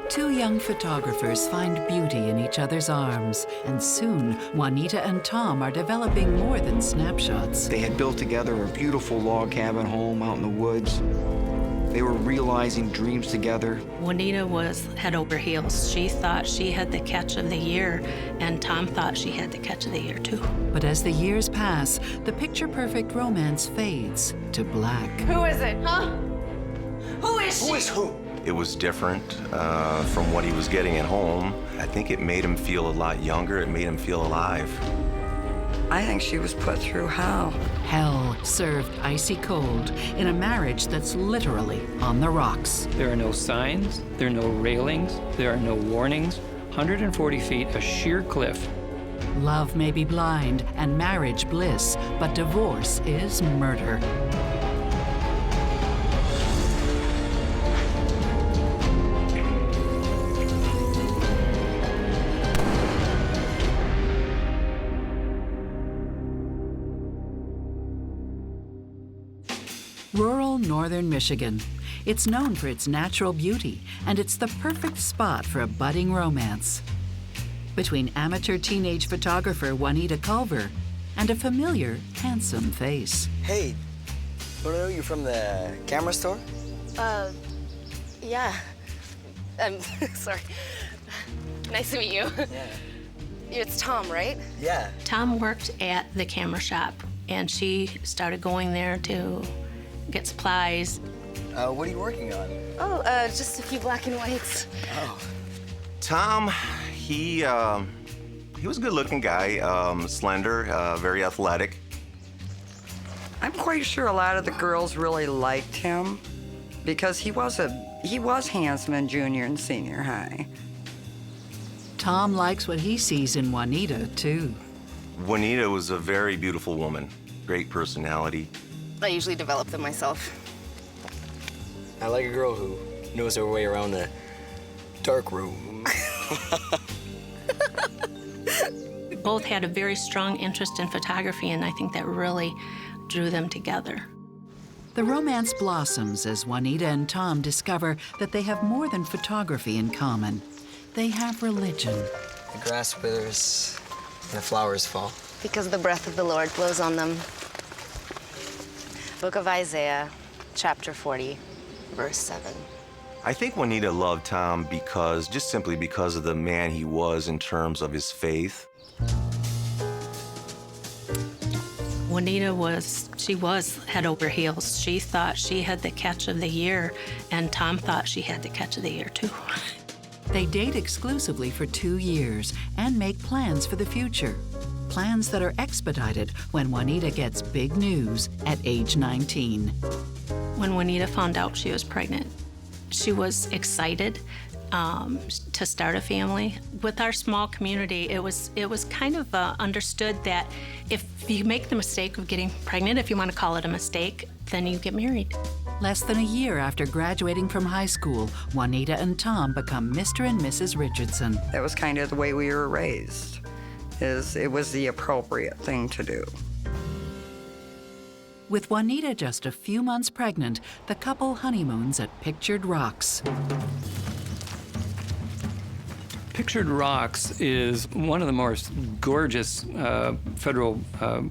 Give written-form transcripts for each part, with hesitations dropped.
Two young photographers find beauty in each other's arms, and soon Juanita and Tom are developing more than snapshots. They had built together a beautiful log cabin home out in the woods. They were realizing dreams together. Juanita was head over heels. She thought she had the catch of the year, and Tom thought she had the catch of the year too. But as the years pass, the picture-perfect romance fades to black. Who is it, huh? Who is she? Who is who? It was different from what he was getting at home. I think it made him feel a lot younger. It made him feel alive. I think she was put through hell. Hell served icy cold in a marriage that's literally on the rocks. There are no signs, there are no railings, there are no warnings. 140 feet, a sheer cliff. Love may be blind and marriage bliss, but divorce is murder. Rural northern Michigan. It's known for its natural beauty, and it's the perfect spot for a budding romance. Between amateur teenage photographer Juanita Culver and a familiar, handsome face. Hey, don't I know you from the camera store? Yeah. Sorry. Nice to meet you. Yeah. It's Tom, right? Yeah. Tom worked at the camera shop, and she started going there to get supplies. What are you working on? Oh, just a few black and whites. Oh. Tom, he was a good-looking guy, slender, very athletic. I'm quite sure a lot of the girls really liked him because he was handsome in junior and senior high. Tom likes what he sees in Juanita, too. Juanita was a very beautiful woman, great personality. I usually develop them myself. I like a girl who knows her way around the dark room. Both had a very strong interest in photography, and I think that really drew them together. The romance blossoms as Juanita and Tom discover that they have more than photography in common. They have religion. The grass withers and the flowers fall. Because the breath of the Lord blows on them. Book of Isaiah, chapter 40, verse 7. I think Juanita loved Tom just simply because of the man he was in terms of his faith. Juanita was head over heels. She thought she had the catch of the year, and Tom thought she had the catch of the year too. They date exclusively for 2 years and make plans for the future. Plans that are expedited when Juanita gets big news at age 19. When Juanita found out she was pregnant, she was excited to start a family. With our small community, it was kind of understood that if you make the mistake of getting pregnant, if you want to call it a mistake, then you get married. Less than a year after graduating from high school, Juanita and Tom become Mr. and Mrs. Richardson. That was kind of the way we were raised. It was the appropriate thing to do. With Juanita just a few months pregnant, the couple honeymoons at Pictured Rocks. Pictured Rocks is one of the most gorgeous federal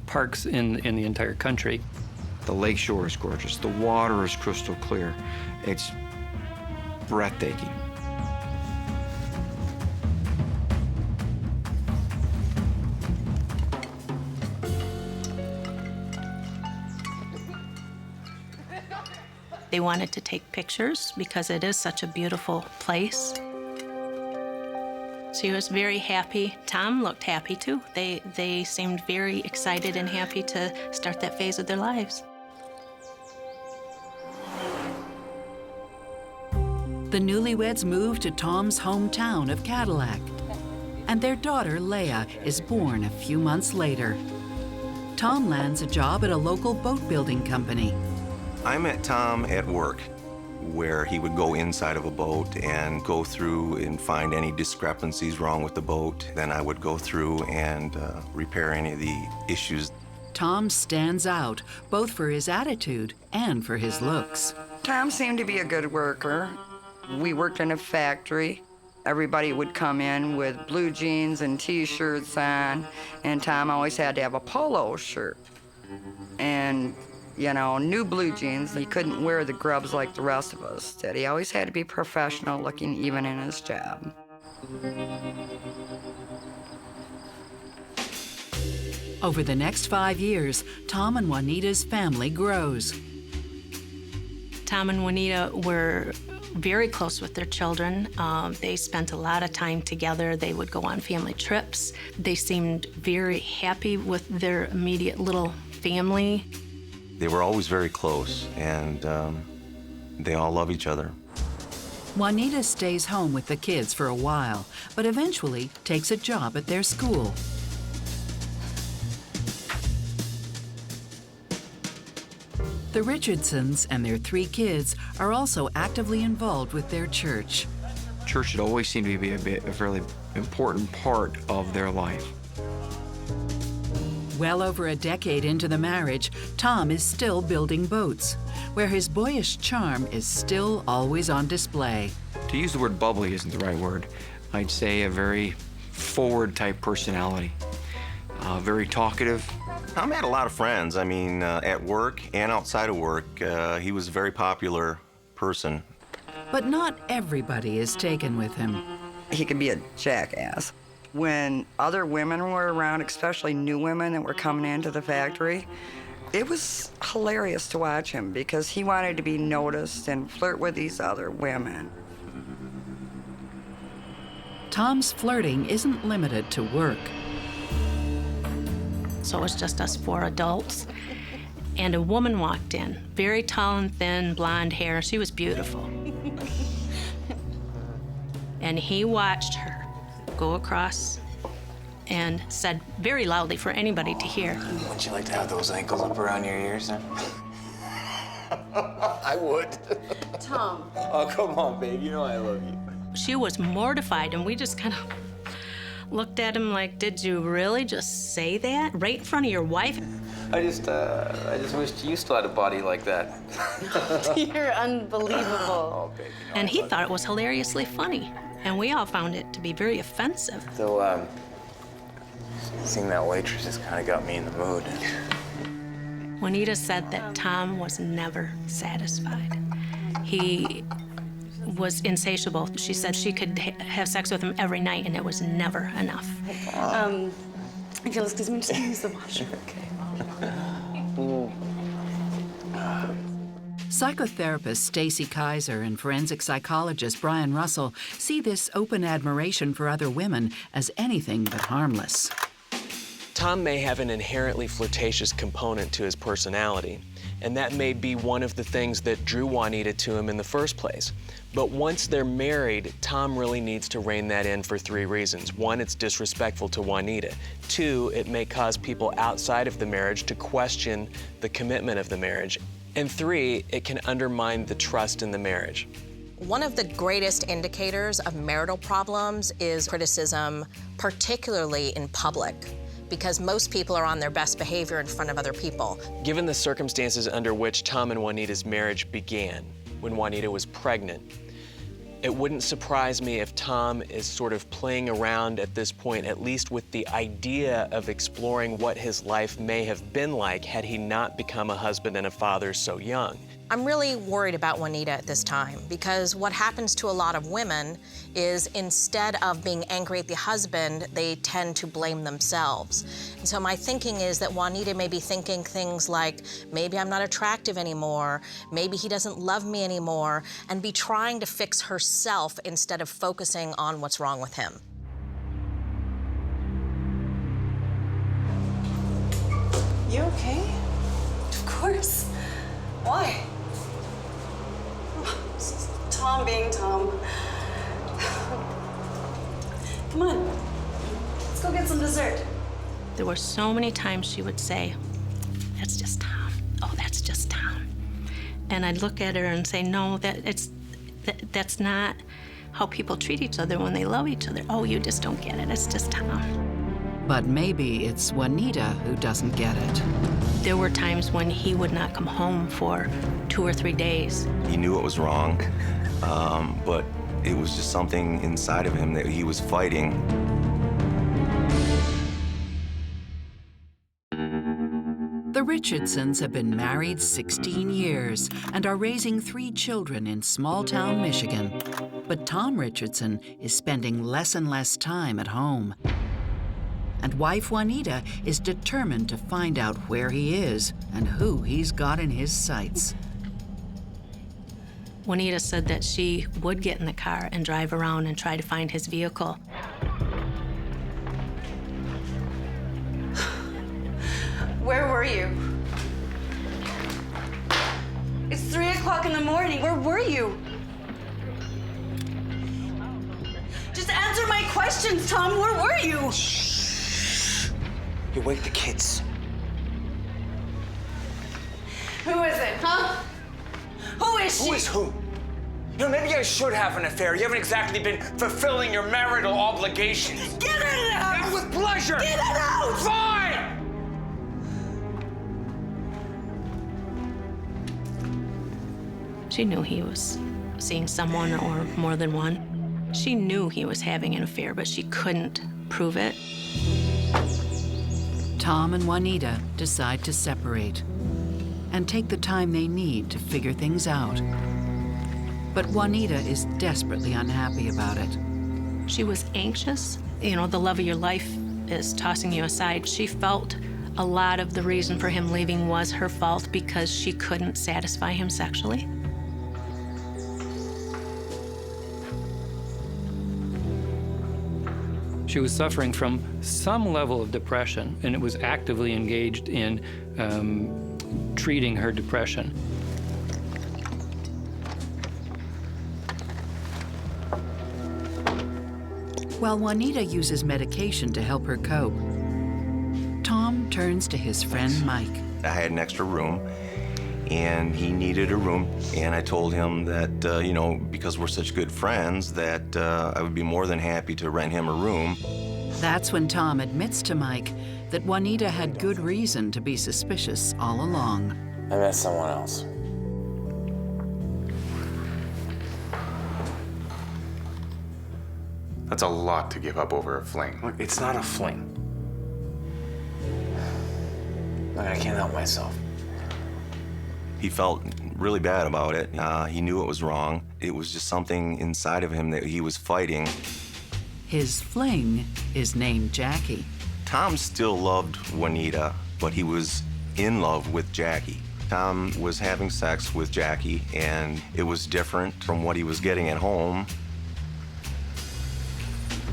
parks in the entire country. The lake shore is gorgeous. The water is crystal clear. It's breathtaking. They wanted to take pictures because it is such a beautiful place. She was very happy. Tom looked happy too. They seemed very excited and happy to start that phase of their lives. The newlyweds moved to Tom's hometown of Cadillac, and their daughter, Leah, is born a few months later. Tom lands a job at a local boat building company. I met Tom at work, where he would go inside of a boat and go through and find any discrepancies wrong with the boat. Then I would go through and repair any of the issues. Tom stands out, both for his attitude and for his looks. Tom seemed to be a good worker. We worked in a factory. Everybody would come in with blue jeans and T-shirts on, and Tom always had to have a polo shirt. And, you know, new blue jeans. He couldn't wear the grubs like the rest of us did. He always had to be professional looking even in his job. Over the next 5 years, Tom and Juanita's family grows. Tom and Juanita were very close with their children. They spent a lot of time together. They would go on family trips. They seemed very happy with their immediate little family. They were always very close, and they all love each other. Juanita stays home with the kids for a while, but eventually takes a job at their school. The Richardsons and their 3 kids are also actively involved with their church. Church had always seemed to be a fairly important part of their life. Well over a decade into the marriage, Tom is still building boats, where his boyish charm is still always on display. To use the word bubbly isn't the right word. I'd say a very forward type personality. Very talkative. Tom had a lot of friends. I mean, at work and outside of work, he was a very popular person. But not everybody is taken with him. He could be a jackass. When other women were around, especially new women that were coming into the factory, it was hilarious to watch him because he wanted to be noticed and flirt with these other women. Tom's flirting isn't limited to work. So it was just us 4 adults. And a woman walked in, very tall and thin, blonde hair. She was beautiful. And he watched her go across and said very loudly for anybody to hear, Wouldn't you like to have those ankles up around your ears, then? I would. Tom. Oh, come on, babe. You know I love you. She was mortified, and we just kind of looked at him like, did you really just say that right in front of your wife? I just wished you still had a body like that. You're unbelievable. Oh, babe, you know And he thought it was hilariously funny, and we all found it to be very offensive. So, seeing that waitress just kind of got me in the mood. Juanita said that Tom was never satisfied. He was insatiable. She said she could have sex with him every night, and it was never enough. Okay, excuse me, just use the washroom. Psychotherapist Stacy Kaiser and forensic psychologist Brian Russell see this open admiration for other women as anything but harmless. Tom may have an inherently flirtatious component to his personality, and that may be one of the things that drew Juanita to him in the first place. But once they're married, Tom really needs to rein that in for 3 reasons. 1, it's disrespectful to Juanita. 2, it may cause people outside of the marriage to question the commitment of the marriage. And 3, it can undermine the trust in the marriage. One of the greatest indicators of marital problems is criticism, particularly in public, because most people are on their best behavior in front of other people. Given the circumstances under which Tom and Juanita's marriage began, when Juanita was pregnant, it wouldn't surprise me if Tom is sort of playing around at this point, at least with the idea of exploring what his life may have been like had he not become a husband and a father so young. I'm really worried about Juanita at this time because what happens to a lot of women is instead of being angry at the husband, they tend to blame themselves. And so my thinking is that Juanita may be thinking things like, maybe I'm not attractive anymore, maybe he doesn't love me anymore, and be trying to fix herself instead of focusing on what's wrong with him. You okay? Of course. Why? It's Tom being Tom. Come on. Let's go get some dessert. There were so many times she would say, that's just Tom. Oh, that's just Tom. And I'd look at her and say, no, that's not how people treat each other when they love each other. Oh, you just don't get it. It's just Tom. But maybe it's Juanita who doesn't get it. There were times when he would not come home for 2 or 3 days. He knew it was wrong, but It was just something inside of him that he was fighting. The Richardsons have been married 16 years and are raising 3 children in small-town Michigan. But Tom Richardson is spending less and less time at home. And wife Juanita is determined to find out where he is and who he's got in his sights. Juanita said that she would get in the car and drive around and try to find his vehicle. Where were you? It's 3 o'clock in the morning. Where were you? Just answer my questions, Tom. Where were you? Shh. You wake the kids. Who is it, huh? Who is she? Who is who? You know, maybe I should have an affair. You haven't exactly been fulfilling your marital obligations. Get it out! And with pleasure! Get it out! Fine! She knew he was seeing someone or more than one. She knew he was having an affair, but she couldn't prove it. Tom and Juanita decide to separate and take the time they need to figure things out. But Juanita is desperately unhappy about it. She was anxious. You know, the love of your life is tossing you aside. She felt a lot of the reason for him leaving was her fault because she couldn't satisfy him sexually. She was suffering from some level of depression, and it was actively engaged in treating her depression. While Juanita uses medication to help her cope, Tom turns to his friend Mike. I had an extra room, and he needed a room, and I told him that, you know, because we're such good friends, that I would be more than happy to rent him a room. That's when Tom admits to Mike that Juanita had good reason to be suspicious all along. I met someone else. That's a lot to give up over a fling. Look, it's not a fling. Look, I can't help myself. He felt really bad about it. He knew it was wrong. It was just something inside of him that he was fighting. His fling is named Jackie. Tom still loved Juanita, but he was in love with Jackie. Tom was having sex with Jackie, and it was different from what he was getting at home.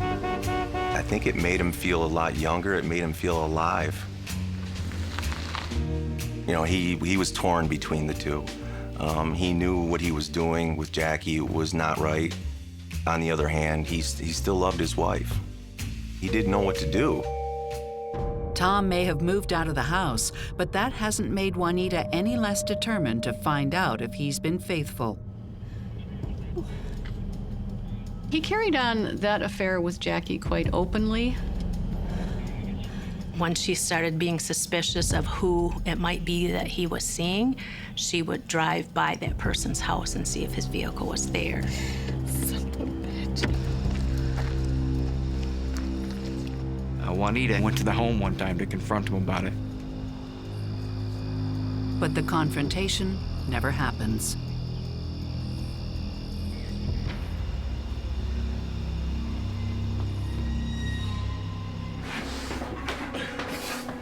I think it made him feel a lot younger. It made him feel alive. You know, he was torn between the two. He knew what he was doing with Jackie was not right. On the other hand, he still loved his wife. He didn't know what to do. Tom may have moved out of the house, but that hasn't made Juanita any less determined to find out if he's been faithful. He carried on that affair with Jackie quite openly. Once she started being suspicious of who it might be that he was seeing, she would drive by that person's house and see if his vehicle was there. Son of a bitch. Juanita went to the home one time to confront him about it. But the confrontation never happens.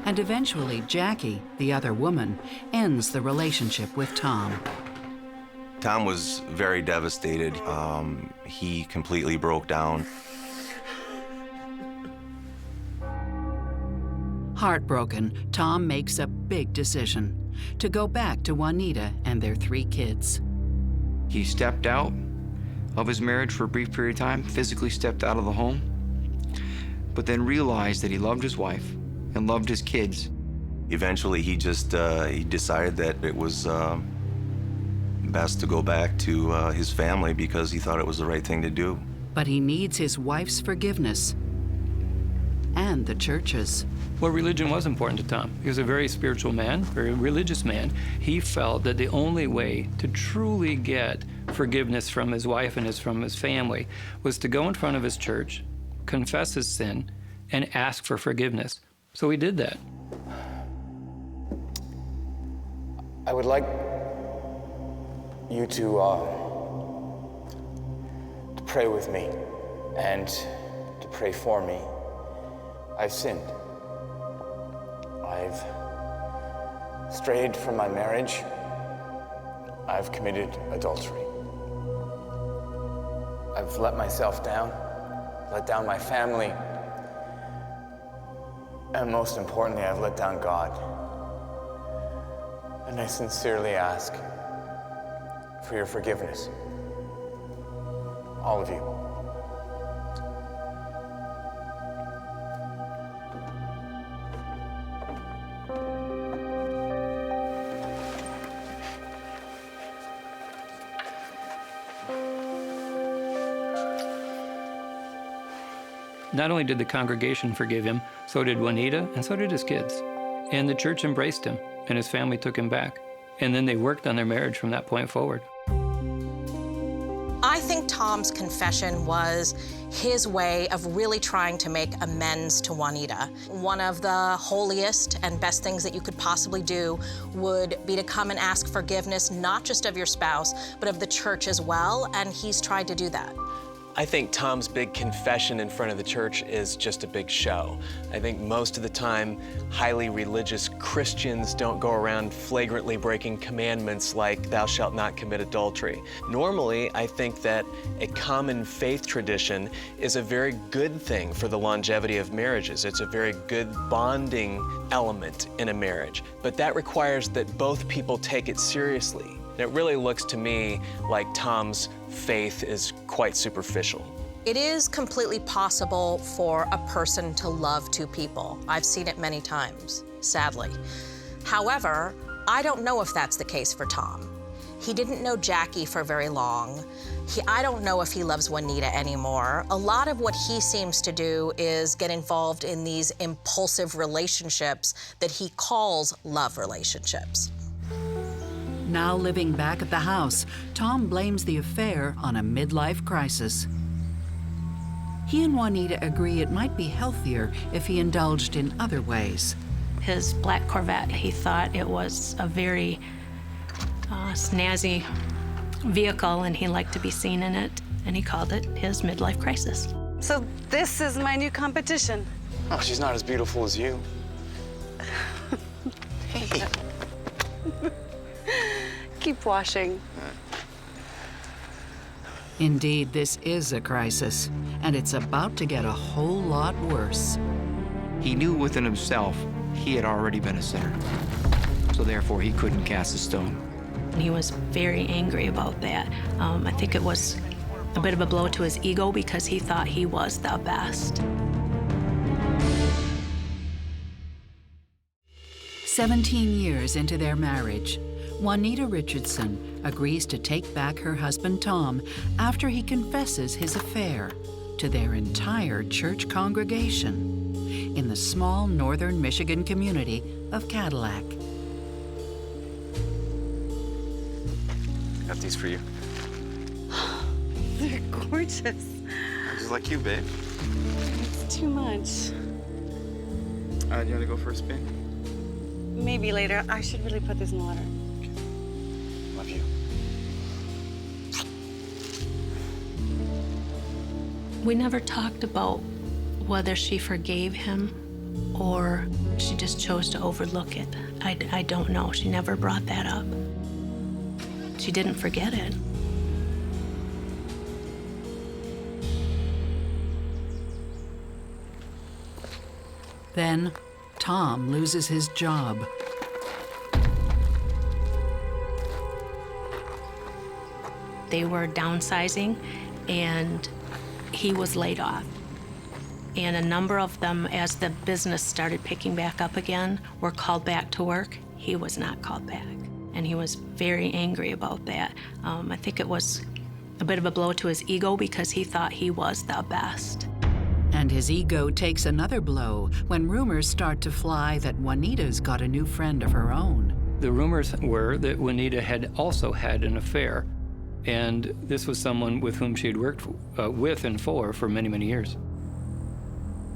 And eventually, Jackie, the other woman, ends the relationship with Tom. Tom was very devastated. He completely broke down. Heartbroken, Tom makes a big decision to go back to Juanita and their 3 kids. He stepped out of his marriage for a brief period of time, physically stepped out of the home, but then realized that he loved his wife and loved his kids. Eventually, he just he decided that it was best to go back to his family because he thought it was the right thing to do. But he needs his wife's forgiveness and the churches. Well, religion was important to Tom. He was a very spiritual man, very religious man. He felt that the only way to truly get forgiveness from his wife and from his family was to go in front of his church, confess his sin, and ask for forgiveness. So he did that. I would like you to pray with me and to pray for me. I've sinned. I've strayed from my marriage. I've committed adultery. I've let myself down, let down my family, and most importantly, I've let down God. And I sincerely ask for your forgiveness. All of you. Not only did the congregation forgive him, so did Juanita, and so did his kids. And the church embraced him, and his family took him back. And then they worked on their marriage from that point forward. I think Tom's confession was his way of really trying to make amends to Juanita. One of the holiest and best things that you could possibly do would be to come and ask forgiveness, not just of your spouse, but of the church as well, and he's tried to do that. I think Tom's big confession in front of the church is just a big show. I think most of the time, highly religious Christians don't go around flagrantly breaking commandments like thou shalt not commit adultery. Normally, I think that a common faith tradition is a very good thing for the longevity of marriages. It's a very good bonding element in a marriage. But that requires that both people take it seriously. It really looks to me like Tom's faith is quite superficial. It is completely possible for a person to love two people. I've seen it many times, sadly. However, I don't know if that's the case for Tom. He didn't know Jackie for very long. I don't know if he loves Juanita anymore. A lot of what he seems to do is get involved in these impulsive relationships that he calls love relationships. Now living back at the house, Tom blames the affair on a midlife crisis. He and Juanita agree it might be healthier if he indulged in other ways. His black Corvette, he thought it was a very snazzy vehicle, and he liked to be seen in it, and he called it his midlife crisis. So this is my new competition. Oh, she's not as beautiful as you. Hey. Keep washing. Indeed, this is a crisis, and it's about to get a whole lot worse. He knew within himself he had already been a sinner, so therefore he couldn't cast a stone. He was very angry about that. I think it was a bit of a blow to his ego because he thought he was the best. 17 years into their marriage, Juanita Richardson agrees to take back her husband Tom after he confesses his affair to their entire church congregation in the small northern Michigan community of Cadillac. Got these for you. They're gorgeous. Just like you, babe. It's too much. Do you want to go for a spin? Maybe later. I should really put this in the letter. Love you. We never talked about whether she forgave him or she just chose to overlook it. I don't know. She never brought that up. She didn't forget it. Then, Tom loses his job. They were downsizing, and he was laid off. And a number of them, as the business started picking back up again, were called back to work. He was not called back, and he was very angry about that. I think it was a bit of a blow to his ego because he thought he was the best. And his ego takes another blow when rumors start to fly that Juanita's got a new friend of her own. The rumors were that Juanita had also had an affair, and this was someone with whom she had worked with and for many, many years.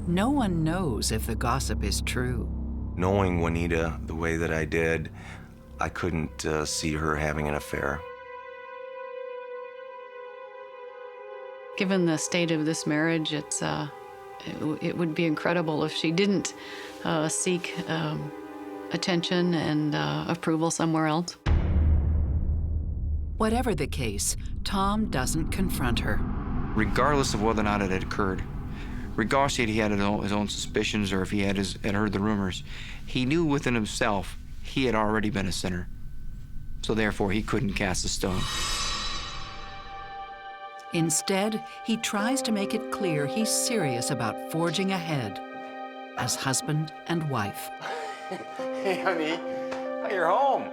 No one knows if the gossip is true. Knowing Juanita the way that I did, I couldn't see her having an affair. Given the state of this marriage, it would be incredible if she didn't seek attention and approval somewhere else. Whatever the case, Tom doesn't confront her. Regardless of whether or not it had occurred, regardless if he had his own suspicions or if he had heard the rumors, he knew within himself he had already been a sinner. So therefore, he couldn't cast a stone. Instead, he tries to make it clear he's serious about forging ahead as husband and wife. Hey, honey, you're home.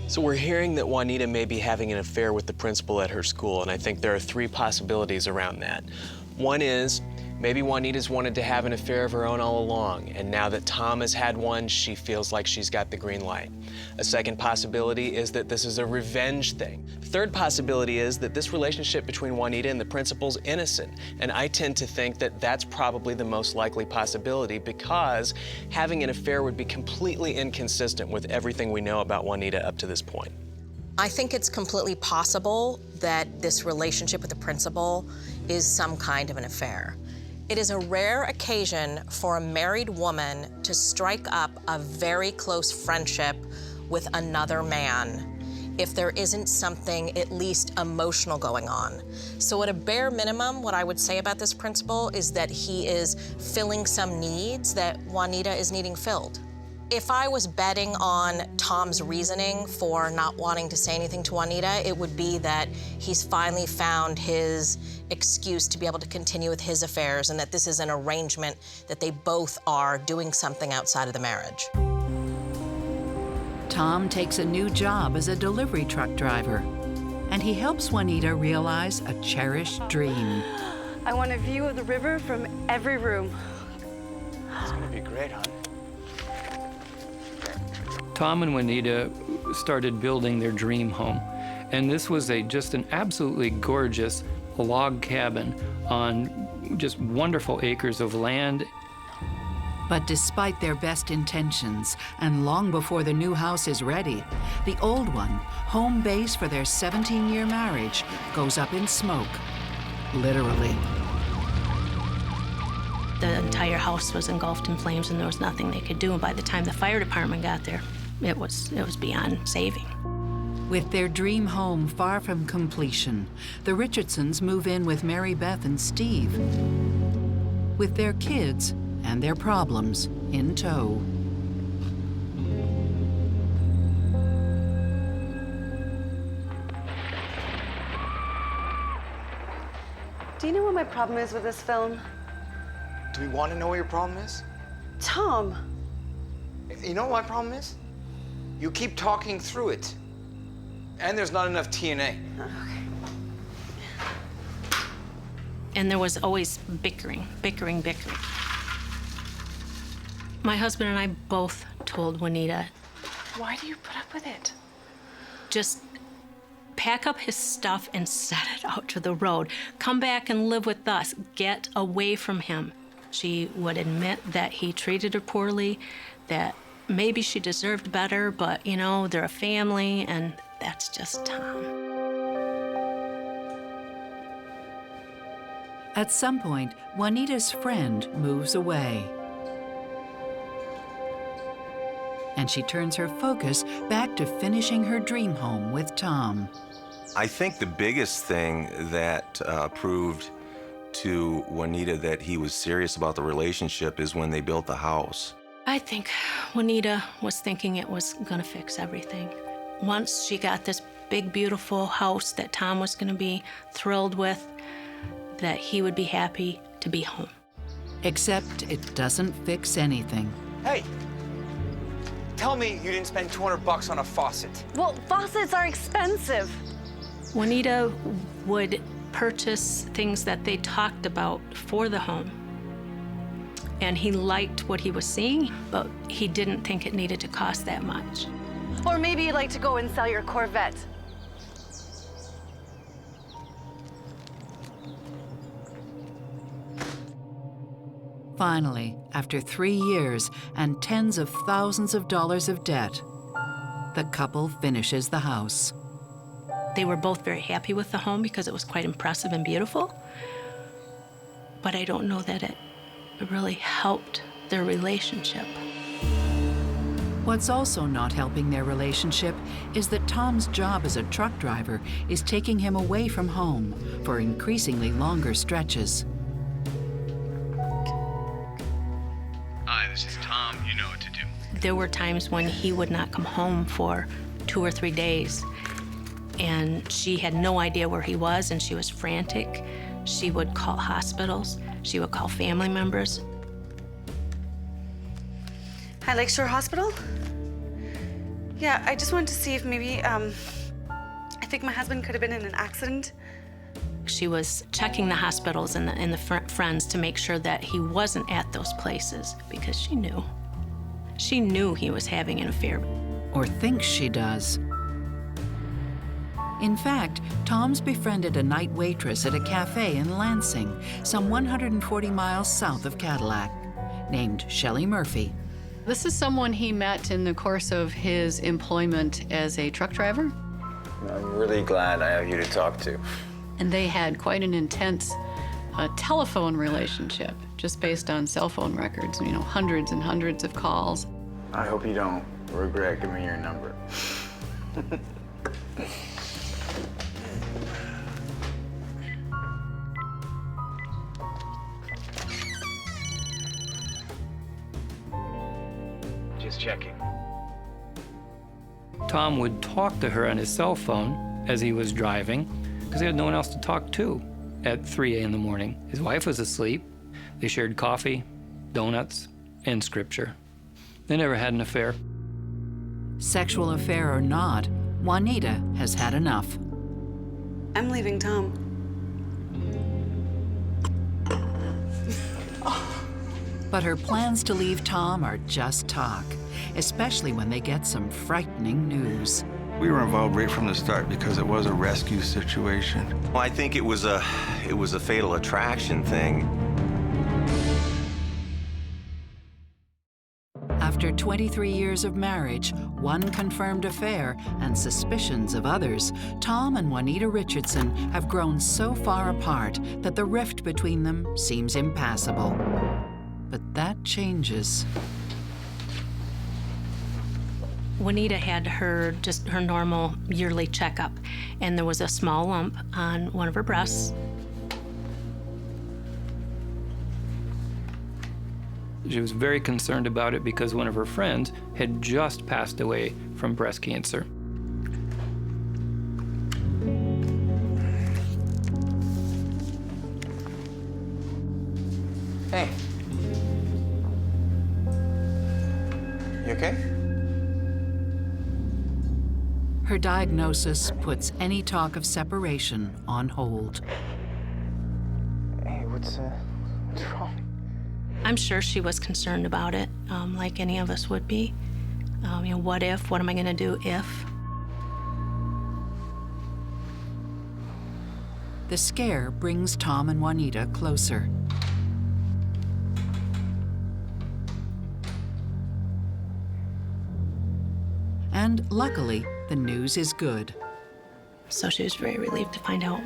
So we're hearing that Juanita may be having an affair with the principal at her school, and I think there are three possibilities around that. One is, maybe Juanita's wanted to have an affair of her own all along, and now that Tom has had one, she feels like she's got the green light. A second possibility is that this is a revenge thing. The third possibility is that this relationship between Juanita and the principal's innocent, and I tend to think that that's probably the most likely possibility because having an affair would be completely inconsistent with everything we know about Juanita up to this point. I think it's completely possible that this relationship with the principal is some kind of an affair. It is a rare occasion for a married woman to strike up a very close friendship with another man if there isn't something at least emotional going on. So at a bare minimum, what I would say about this principal is that he is filling some needs that Juanita is needing filled. If I was betting on Tom's reasoning for not wanting to say anything to Juanita, it would be that he's finally found his excuse to be able to continue with his affairs and that this is an arrangement that they both are doing something outside of the marriage. Tom takes a new job as a delivery truck driver, and he helps Juanita realize a cherished dream. I want a view of the river from every room. It's gonna be great, hon. Tom and Juanita started building their dream home, and this was just an absolutely gorgeous log cabin on just wonderful acres of land. But despite their best intentions, and long before the new house is ready, the old one, home base for their 17-year marriage, goes up in smoke, literally. The entire house was engulfed in flames and there was nothing they could do. And by the time the fire department got there, it was beyond saving. With their dream home far from completion, the Richardsons move in with Mary Beth and Steve, with their kids and their problems in tow. Do you know what my problem is with this film? Do we want to know what your problem is? Tom. You know what my problem is? You keep talking through it. And there's not enough TNA. Okay. And there was always bickering. My husband and I both told Juanita, Why do you put up with it? just pack up his stuff and set it out to the road. Come back and live with us. Get away from him. She would admit that he treated her poorly, that maybe she deserved better, but you know, they're a family and that's just Tom. At some point, Juanita's friend moves away, and she turns her focus back to finishing her dream home with Tom. I think the biggest thing that proved to Juanita that he was serious about the relationship is when they built the house. I think Juanita was thinking it was gonna fix everything. Once she got this big, beautiful house that Tom was gonna be thrilled with, that he would be happy to be home. Except it doesn't fix anything. Hey, tell me you didn't spend $200 on a faucet. Well, faucets are expensive. Juanita would purchase things that they talked about for the home. And he liked what he was seeing, but he didn't think it needed to cost that much. Or maybe you'd like to go and sell your Corvette. Finally, after 3 years and tens of thousands of dollars of debt, the couple finishes the house. They were both very happy with the home because it was quite impressive and beautiful. But I don't know that it really helped their relationship. What's also not helping their relationship is that Tom's job as a truck driver is taking him away from home for increasingly longer stretches. Hi, this is Tom. You know what to do. There were times when he would not come home for 2 or 3 days, and she had no idea where he was, and she was frantic. She would call hospitals. She would call family members. Hi, Lakeshore Hospital? Yeah, I just wanted to see if maybe, I think my husband could have been in an accident. She was checking the hospitals and the friends to make sure that he wasn't at those places because she knew. She knew he was having an affair. Or thinks she does. In fact, Tom's befriended a night waitress at a cafe in Lansing, some 140 miles south of Cadillac, named Shelley Murphy. This is someone he met in the course of his employment as a truck driver. I'm really glad I have you to talk to. And they had quite an intense telephone relationship, just based on cell phone records, you know, hundreds and hundreds of calls. I hope you don't regret giving me your number. Just checking. Tom would talk to her on his cell phone as he was driving because he had no one else to talk to at 3 in the morning. His wife was asleep. They shared coffee, donuts, and scripture. They never had an affair. Sexual affair or not, Juanita has had enough. I'm leaving Tom. But her plans to leave Tom are just talk, especially when they get some frightening news. We were involved right from the start because it was a rescue situation. Well, I think it was a fatal attraction thing. After 23 years of marriage, 1 confirmed affair, and suspicions of others, Tom and Juanita Richardson have grown so far apart that the rift between them seems impassable. But that changes. Juanita had her normal yearly checkup, and there was a small lump on one of her breasts. She was very concerned about it because one of her friends had just passed away from breast cancer. Hey. You okay? Her diagnosis puts any talk of separation on hold. Hey, what's wrong? I'm sure she was concerned about it, like any of us would be. You know, what if? What am I going to do if? The scare brings Tom and Juanita closer. And luckily, the news is good. So she was very relieved to find out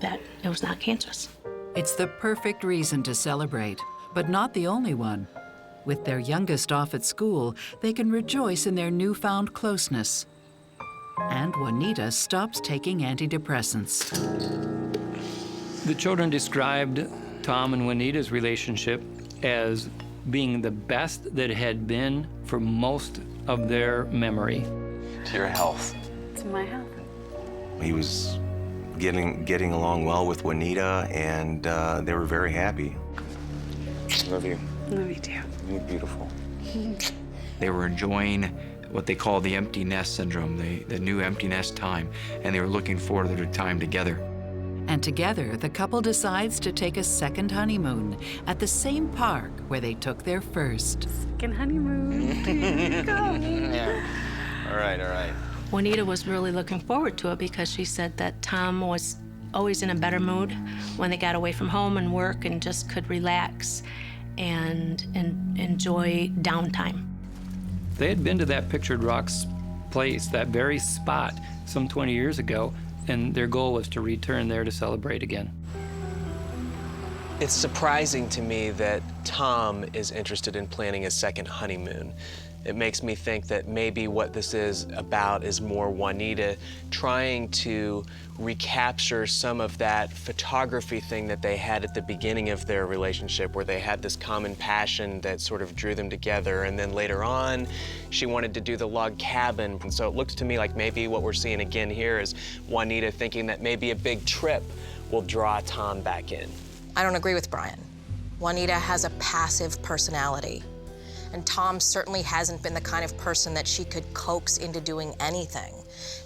that it was not cancerous. It's the perfect reason to celebrate, but not the only one. With their youngest off at school, they can rejoice in their newfound closeness. And Juanita stops taking antidepressants. The children described Tom and Juanita's relationship as being the best that it had been for most of their memory. To your health. To my health. He was getting along well with Juanita, and they were very happy. Love you. Love you too. You're beautiful. They were enjoying what they call the empty nest syndrome, the new empty nest time, and they were looking forward to their time together. And together, the couple decides to take a second honeymoon at the same park where they took their first. Second honeymoon. Go. Yeah. All right, all right. Juanita was really looking forward to it because she said that Tom was always in a better mood when they got away from home and work and just could relax and enjoy downtime. They had been to that Pictured Rocks place, that very spot, some 20 years ago, and their goal was to return there to celebrate again. It's surprising to me that Tom is interested in planning a second honeymoon. It makes me think that maybe what this is about is more Juanita trying to recapture some of that photography thing that they had at the beginning of their relationship, where they had this common passion that sort of drew them together. And then later on, she wanted to do the log cabin. And so it looks to me like maybe what we're seeing again here is Juanita thinking that maybe a big trip will draw Tom back in. I don't agree with Brian. Juanita has a passive personality. And Tom certainly hasn't been the kind of person that she could coax into doing anything.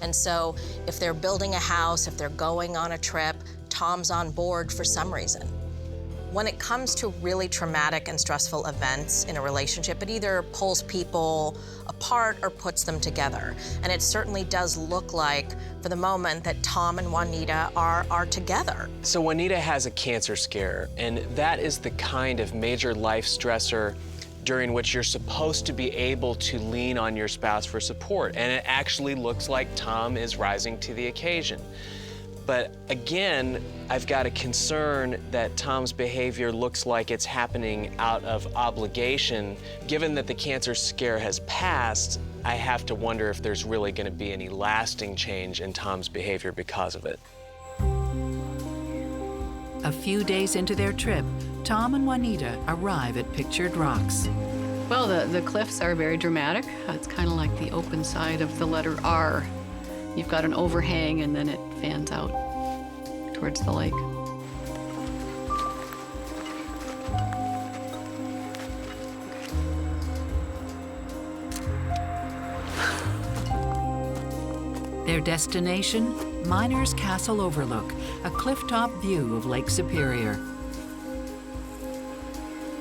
And so if they're building a house, if they're going on a trip, Tom's on board for some reason. When it comes to really traumatic and stressful events in a relationship, it either pulls people apart or puts them together. And it certainly does look like, for the moment, that Tom and Juanita are together. So Juanita has a cancer scare, and that is the kind of major life stressor during which you're supposed to be able to lean on your spouse for support. And it actually looks like Tom is rising to the occasion. But again, I've got a concern that Tom's behavior looks like it's happening out of obligation. Given that the cancer scare has passed, I have to wonder if there's really going to be any lasting change in Tom's behavior because of it. A few days into their trip, Tom and Juanita arrive at Pictured Rocks. Well, the cliffs are very dramatic. It's kind of like the open side of the letter R. You've got an overhang and then it fans out towards the lake. Their destination, Miner's Castle Overlook, a clifftop view of Lake Superior.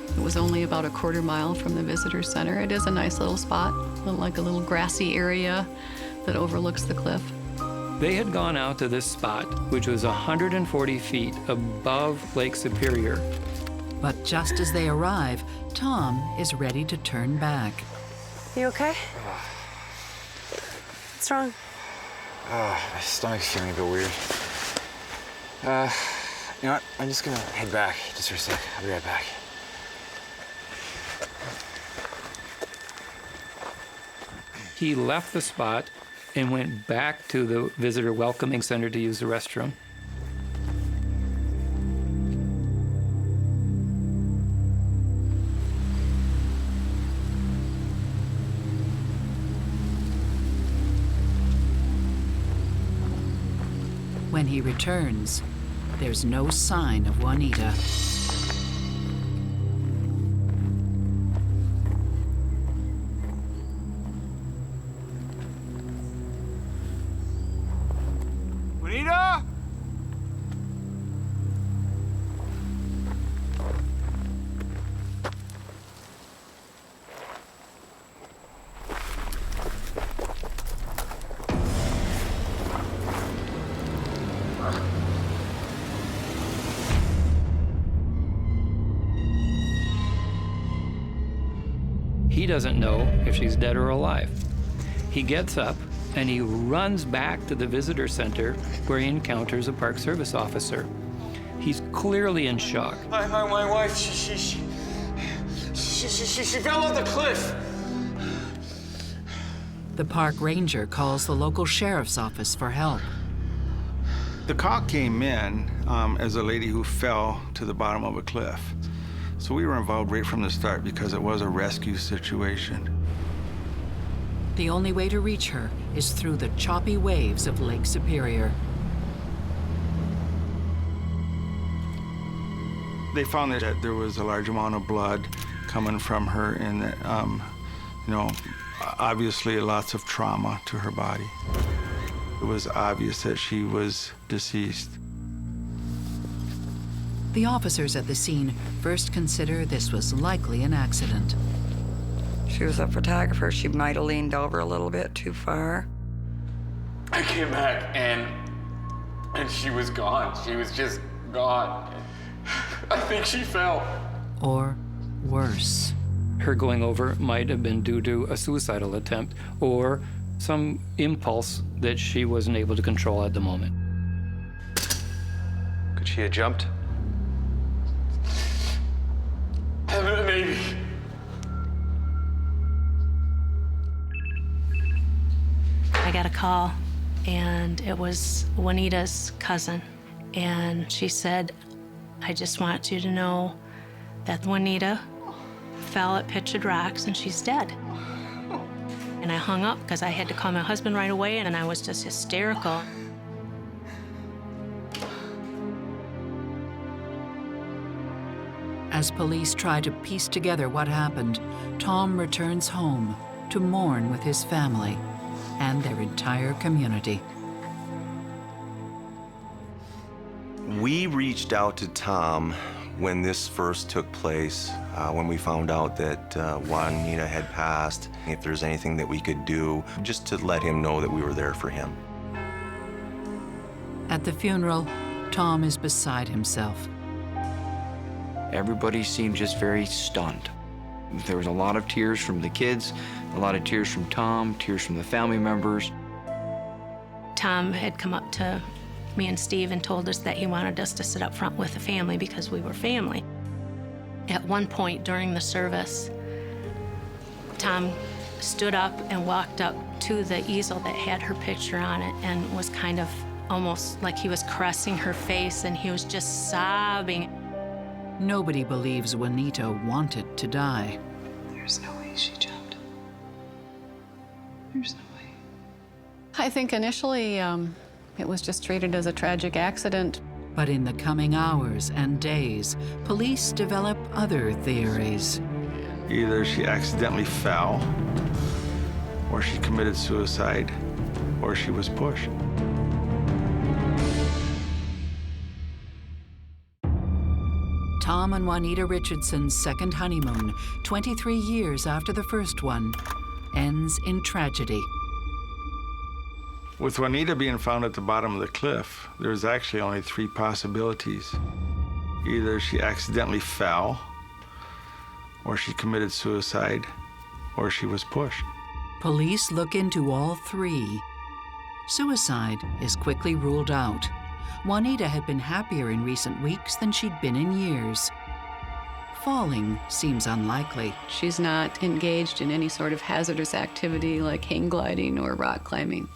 It was only about a quarter mile from the visitor center. It is a nice little spot, like a little grassy area that overlooks the cliff. They had gone out to this spot, which was 140 feet above Lake Superior. But just as they arrive, Tom is ready to turn back. You okay? What's wrong? My stomach's feeling a bit weird. You know what? I'm just gonna head back just for a sec. I'll be right back. He left the spot and went back to the visitor welcoming center to use the restroom. When he returns, there's no sign of Juanita. Juanita? He doesn't know if she's dead or alive. He gets up and he runs back to the visitor center where he encounters a Park Service officer. He's clearly in shock. My wife, she fell off the cliff. The park ranger calls the local sheriff's office for help. The call came in as a lady who fell to the bottom of a cliff. So we were involved right from the start because it was a rescue situation. The only way to reach her is through the choppy waves of Lake Superior. They found that there was a large amount of blood coming from her, and that, you know, obviously lots of trauma to her body. It was obvious that she was deceased. The officers at the scene first consider this was likely an accident. She was a photographer. She might have leaned over a little bit too far. I came back and she was gone. She was just gone. I think she fell. Or worse. Her going over might have been due to a suicidal attempt or some impulse that she wasn't able to control at the moment. Could she have jumped? Maybe. I got a call, and it was Juanita's cousin. And she said, I just want you to know that Juanita fell at Pitched Rocks and she's dead. And I hung up because I had to call my husband right away, and I was just hysterical. As police try to piece together what happened, Tom returns home to mourn with his family and their entire community. We reached out to Tom when this first took place, when we found out that Juanita had passed, if there's anything that we could do, just to let him know that we were there for him. At the funeral, Tom is beside himself. Everybody seemed just very stunned. There was a lot of tears from the kids, a lot of tears from Tom, tears from the family members. Tom had come up to me and Steve and told us that he wanted us to sit up front with the family because we were family. At one point during the service, Tom stood up and walked up to the easel that had her picture on it and was kind of almost like he was caressing her face, and he was just sobbing. Nobody believes Juanita wanted to die. There's no way she jumped. There's no way. I think initially it was just treated as a tragic accident. But in the coming hours and days, police develop other theories. Either she accidentally fell, or she committed suicide, or she was pushed. Tom and Juanita Richardson's second honeymoon, 23 years after the first one, ends in tragedy. With Juanita being found at the bottom of the cliff, there's actually only 3 possibilities. Either she accidentally fell, or she committed suicide, or she was pushed. Police look into all 3. Suicide is quickly ruled out. Juanita had been happier in recent weeks than she'd been in years. Falling seems unlikely. She's not engaged in any sort of hazardous activity like hang gliding or rock climbing.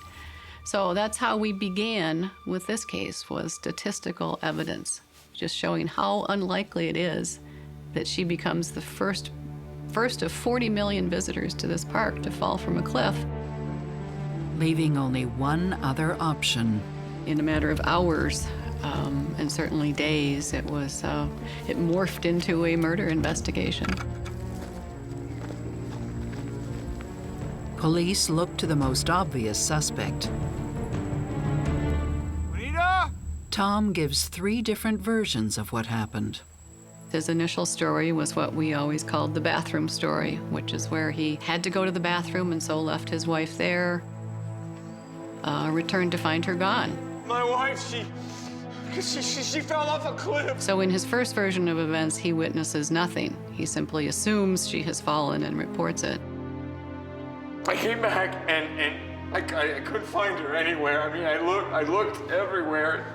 So that's how we began with this case, was statistical evidence, just showing how unlikely it is that she becomes the first of 40 million visitors to this park to fall from a cliff. Leaving only one other option. In a matter of hours, and certainly days, it morphed into a murder investigation. Police look to the most obvious suspect. Juanita? Tom gives 3 different versions of what happened. His initial story was what we always called the bathroom story, which is where he had to go to the bathroom and so left his wife there, returned to find her gone. My wife, she fell off a cliff. So in his first version of events, he witnesses nothing. He simply assumes she has fallen and reports it. I came back and I couldn't find her anywhere. I mean, I looked everywhere.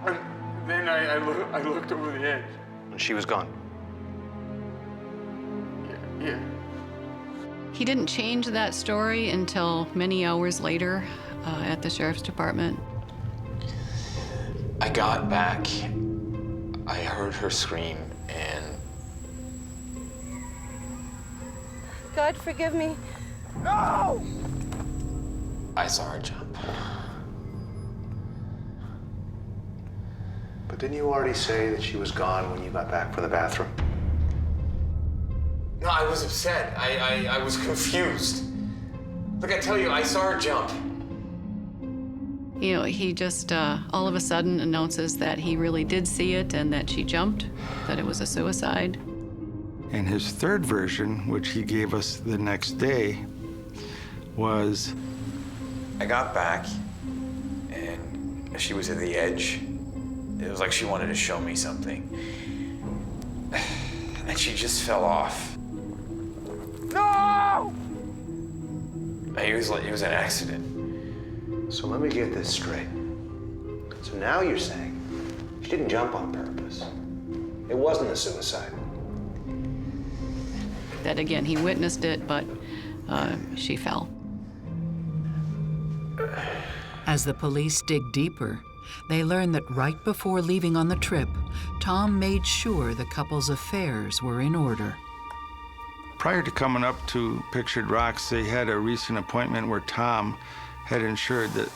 And then I looked over the edge. And she was gone. Yeah. He didn't change that story until many hours later at the sheriff's department. I got back, I heard her scream, and... God, forgive me. No! I saw her jump. But didn't you already say that she was gone when you got back from the bathroom? No, I was upset. I was confused. Look, I tell you, I saw her jump. You know, he just all of a sudden announces that he really did see it and that she jumped, that it was a suicide. And his third version, which he gave us the next day, was... I got back, and she was at the edge. It was like she wanted to show me something. And she just fell off. No! It was an accident. So let me get this straight. So now you're saying she didn't jump on purpose. It wasn't a suicide. That again, he witnessed it, but she fell. As the police dig deeper, they learn that right before leaving on the trip, Tom made sure the couple's affairs were in order. Prior to coming up to Pictured Rocks, they had a recent appointment where Tom had ensured that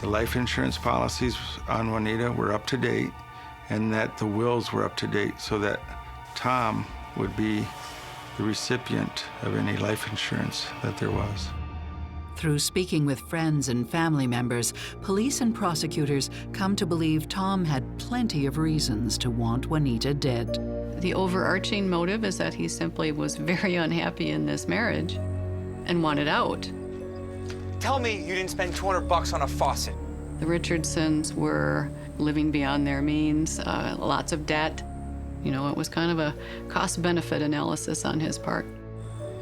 the life insurance policies on Juanita were up to date and that the wills were up to date so that Tom would be the recipient of any life insurance that there was. Through speaking with friends and family members, police and prosecutors come to believe Tom had plenty of reasons to want Juanita dead. The overarching motive is that he simply was very unhappy in this marriage and wanted out. Tell me you didn't spend $200 on a faucet. The Richardsons were living beyond their means, lots of debt. You know, it was kind of a cost-benefit analysis on his part.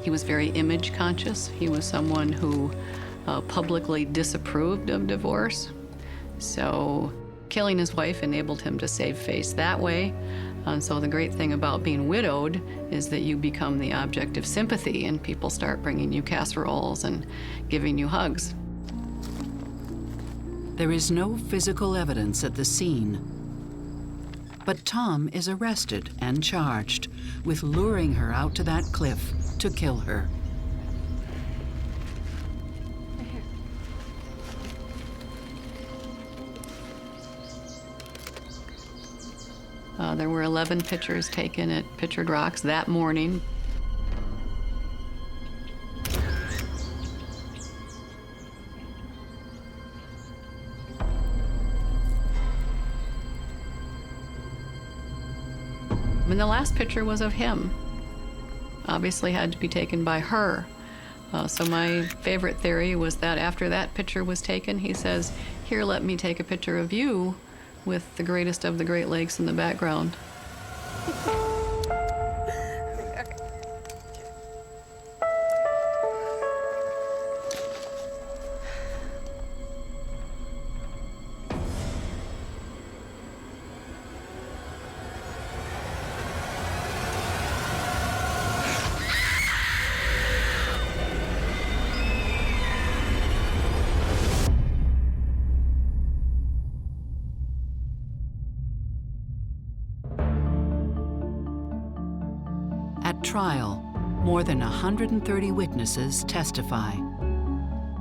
He was very image conscious. He was someone who publicly disapproved of divorce. So killing his wife enabled him to save face that way. And so the great thing about being widowed is that you become the object of sympathy and people start bringing you casseroles and giving you hugs. There is no physical evidence at the scene. But Tom is arrested and charged with luring her out to that cliff to kill her. There were 11 pictures taken at Pictured Rocks that morning. And the last picture was of him. Obviously had to be taken by her. So my favorite theory was that after that picture was taken, he says, "Here, let me take a picture of you with the greatest of the Great Lakes in the background." At trial, more than 130 witnesses testify.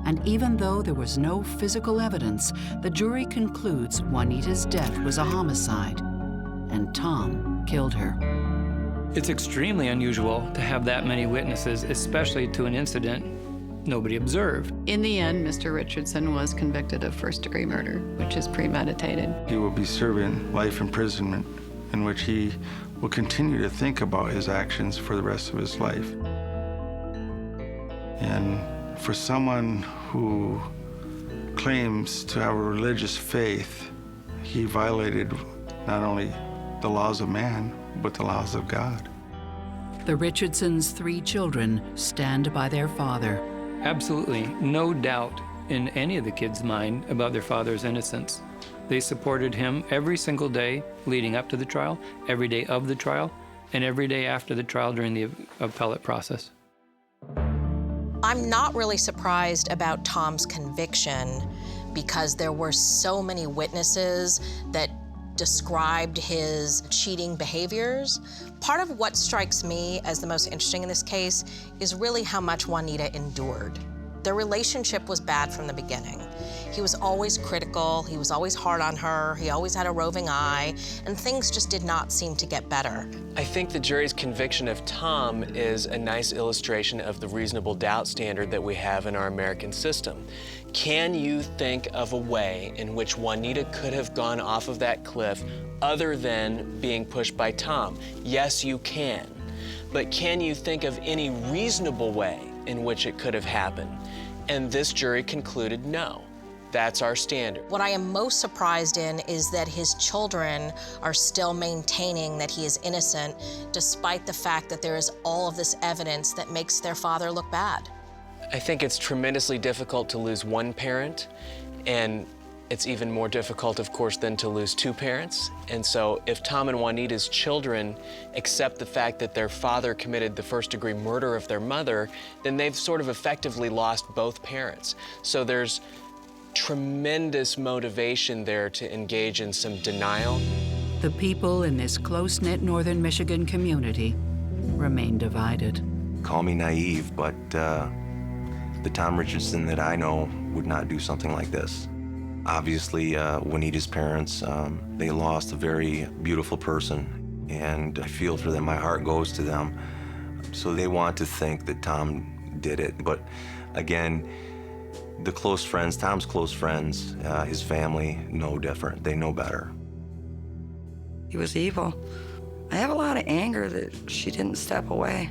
And even though there was no physical evidence, the jury concludes Juanita's death was a homicide, and Tom killed her. It's extremely unusual to have that many witnesses, especially to an incident nobody observed. In the end, Mr. Richardson was convicted of first-degree murder, which is premeditated. He will be serving life imprisonment in which he will continue to think about his actions for the rest of his life. And for someone who claims to have a religious faith, he violated not only the laws of man, but the laws of God. The Richardsons' 3 children stand by their father. Absolutely no doubt in any of the kids' mind about their father's innocence. They supported him every single day leading up to the trial, every day of the trial, and every day after the trial during the appellate process. I'm not really surprised about Tom's conviction because there were so many witnesses that described his cheating behaviors. Part of what strikes me as the most interesting in this case is really how much Juanita endured. Their relationship was bad from the beginning. He was always critical, he was always hard on her, he always had a roving eye, and things just did not seem to get better. I think the jury's conviction of Tom is a nice illustration of the reasonable doubt standard that we have in our American system. Can you think of a way in which Juanita could have gone off of that cliff other than being pushed by Tom? Yes, you can. But can you think of any reasonable way in which it could have happened? And this jury concluded no. That's our standard. What I am most surprised in is that his children are still maintaining that he is innocent, despite the fact that there is all of this evidence that makes their father look bad. I think it's tremendously difficult to lose one parent, and it's even more difficult, of course, than to lose two parents. And so if Tom and Juanita's children accept the fact that their father committed the first-degree murder of their mother, then they've sort of effectively lost both parents. So there's tremendous motivation there to engage in some denial. The people in this close-knit northern Michigan community remain divided. Call me naive, but the Tom Richardson that I know would not do something like this. Obviously, Juanita's parents, they lost a very beautiful person, and I feel for them. My heart goes to them. So they want to think that Tom did it. But again, the close friends, Tom's close friends, his family, know different. They know better. He was evil. I have a lot of anger that she didn't step away.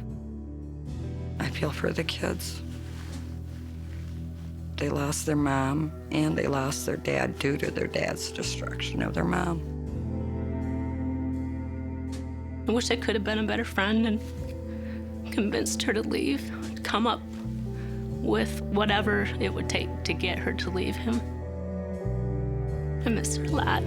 I feel for the kids. They lost their mom, and they lost their dad due to their dad's destruction of their mom. I wish I could have been a better friend and convinced her to leave, come up with whatever it would take to get her to leave him. I miss her a lot.